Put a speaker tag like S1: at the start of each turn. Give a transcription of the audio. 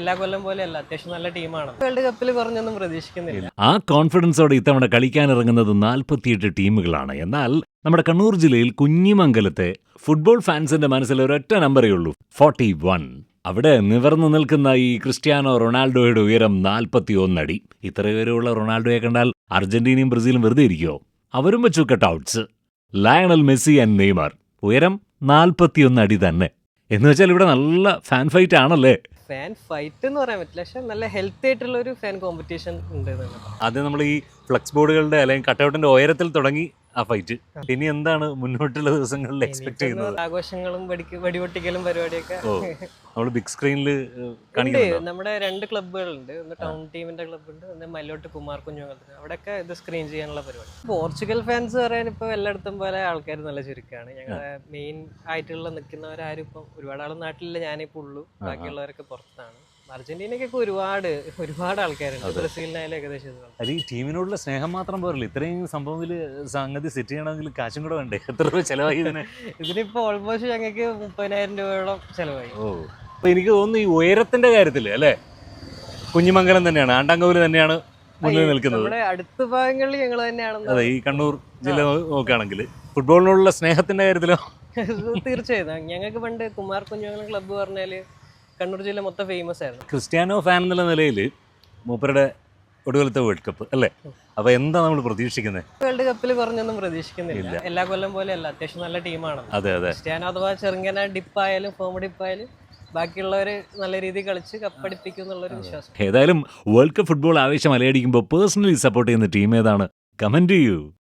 S1: എല്ലാ കൊല്ലം പോലെയല്ല, അത്യാവശ്യം നല്ല ടീമാണ്. വേൾഡ് കപ്പിൽ കുറഞ്ഞൊന്നും പ്രതീക്ഷിക്കുന്നില്ല.
S2: ആ കോൺഫിഡൻസോടെ ഇത്തവണ കളിക്കാനിറങ്ങുന്നത് 48 ടീമുകളാണ്. എന്നാൽ നമ്മുടെ കണ്ണൂർ ജില്ലയിൽ കുഞ്ഞിമംഗലത്തെ ഫുട്ബോൾ ഫാൻസിന്റെ മനസ്സിൽ ഒരൊറ്റ നമ്പറേ ഉള്ളൂ, 41. അവിടെ നിവർന്നു നിൽക്കുന്ന ഈ ക്രിസ്ത്യാനോ റൊണാൾഡോയുടെ ഉയരം 41 അടി. ഇത്രയേരെയുള്ള റൊണാൾഡോയെ കണ്ടാൽ അർജന്റീനയും ബ്രസീലും വെറുതെ ഇരിക്കുമോ? അവരും വെച്ചു cutouts. Lionel Messi and Neymar, ഉയരം 41 അടി തന്നെ. എന്ന് വെച്ചാൽ ഇവിടെ നല്ല ഫാൻ ഫൈറ്റ് ആണല്ലേ?
S1: ഫാൻ ഫൈറ്റ് എന്ന് പറയാൻ പറ്റില്ല, പക്ഷെ നല്ല ഹെൽത്തി ആയിട്ടുള്ള ഒരു ഫാൻ കോമ്പറ്റീഷൻ ഉണ്ട്.
S2: ആദ്യം നമ്മൾ ഈ ഫ്ലക്സ് ബോർഡുകളുടെ അല്ലെങ്കിൽ കട്ടൗട്ടിന്റെ ഉയരത്തിൽ തുടങ്ങി ആ ഫൈറ്റ്. ഇനി എന്താണ് മുന്നോട്ടുള്ള ദിവസങ്ങളിൽ എക്സ്പെക്ട് ചെയ്യുന്നത്?
S1: ആഘോഷങ്ങളും വെടിപൊട്ടിക്കലും പരിപാടിയൊക്കെ
S2: നമ്മൾ ബിഗ് സ്ക്രീനിൽ
S1: ഉണ്ട്.
S2: കാണിക്കുന്നുണ്ടോ?
S1: നമ്മുടെ 2 ക്ലബ്ബുകളുണ്ട്, ഒന്ന് ടൗൺ ടീമിന്റെ ക്ലബ്ബ് ഉണ്ട്, ഒന്ന് മല്ലോട്ട് കുമാർ കുഞ്ഞുങ്ങൾക്ക്. അവിടെയൊക്കെ ഇത് സ്ക്രീൻ ചെയ്യാനുള്ള പരിപാടി. പോർച്ചുഗൽ ഫാൻസ് പറയാൻ ഇപ്പൊ എല്ലായിടത്തും പോലെ ആൾക്കാർ നല്ല ചുരുക്കമാണ്. ഞങ്ങളുടെ മെയിൻ ആയിട്ടുള്ള നിൽക്കുന്നവരാരും ഇപ്പം ഒരുപാട് ആൾ നാട്ടിലില്ല, ഞാനിപ്പോ ഉള്ളൂ. ബാക്കിയുള്ളവരൊക്കെ പുറത്താണ്. അർജന്റീനക്കൊക്കെ ഒരുപാട് ആൾക്കാരുണ്ട്. ബ്രസീലിനായാലും ഏകദേശം
S2: അത് ഈ ടീമിനോടുള്ള സ്നേഹം മാത്രം പോരല്ലോ, ഇത്രയും സംഭവത്തിൽ സംഗതി സെറ്റ് ചെയ്യണമെങ്കിൽ കാശും കൂടെ വേണ്ടേ? എത്ര രൂപ ചെലവായി ഇതിന്?
S1: ഇതിനിപ്പോ ഓൾമോസ്റ്റ് ഞങ്ങൾക്ക് 30,000 രൂപയോളം ചെലവായി.
S2: ഓ, അപ്പൊ എനിക്ക് തോന്നുന്നു ഈ ഉയരത്തിന്റെ കാര്യത്തില് അല്ലേ, കുഞ്ഞിമംഗലം തന്നെയാണ്, ആണ്ടാങ്കോല് തന്നെയാണ് മുന്നിൽ നിൽക്കുന്നത്.
S1: നമ്മുടെ അടുത്ത ഭാഗങ്ങളിൽ ഞങ്ങൾ തന്നെയാണ്.
S2: അതെ, ഈ കണ്ണൂർ ജില്ല നോക്കുകയാണെങ്കിൽ ഫുട്ബോളിനോടുള്ള സ്നേഹത്തിന്റെ കാര്യത്തിലോ?
S1: തീർച്ചയായും. ഞങ്ങൾക്ക് പണ്ട് കുമാർ കുഞ്ഞുങ്ങളും ക്ലബ്ബ് പറഞ്ഞാല് കണ്ണൂർ ജില്ല മൊത്തം ഫേമസ് ആയിരുന്നു.
S2: ക്രിസ്ത്യാനോ ഫാൻ എന്നുള്ള നിലയിൽ മൂപ്പരുടെ ഒടുവിലത്തെ വേൾഡ് കപ്പ് അല്ലേ, അപ്പൊ എന്താ നമ്മൾ പ്രതീക്ഷിക്കുന്നത്?
S1: വേൾഡ് കപ്പിൽ കുറഞ്ഞൊന്നും പ്രതീക്ഷിക്കുന്നില്ല. എല്ലാ കൊല്ലം പോലെയല്ല, അത്യാവശ്യം നല്ല ടീമാണ്.
S2: അതെ അതെ.
S1: ക്രിസ്ത്യാനോ അഥവാ ചെറുങ്ങനെ ഡിപ്പായാലും ഫോം ഡിപ്പായാലും ബാക്കിയുള്ളവർ നല്ല രീതിയിൽ കളിച്ച് കപ്പടിപ്പിക്കും എന്നുള്ളൊരു വിശ്വാസം.
S2: ഏതായാലും വേൾഡ് കപ്പ് ഫുട്ബോൾ ആവേശം അലയടിക്കുമ്പോൾ പേഴ്സണലി സപ്പോർട്ട് ചെയ്യുന്ന ടീം ഏതാണ്? കമന്റ് ചെയ്യൂ.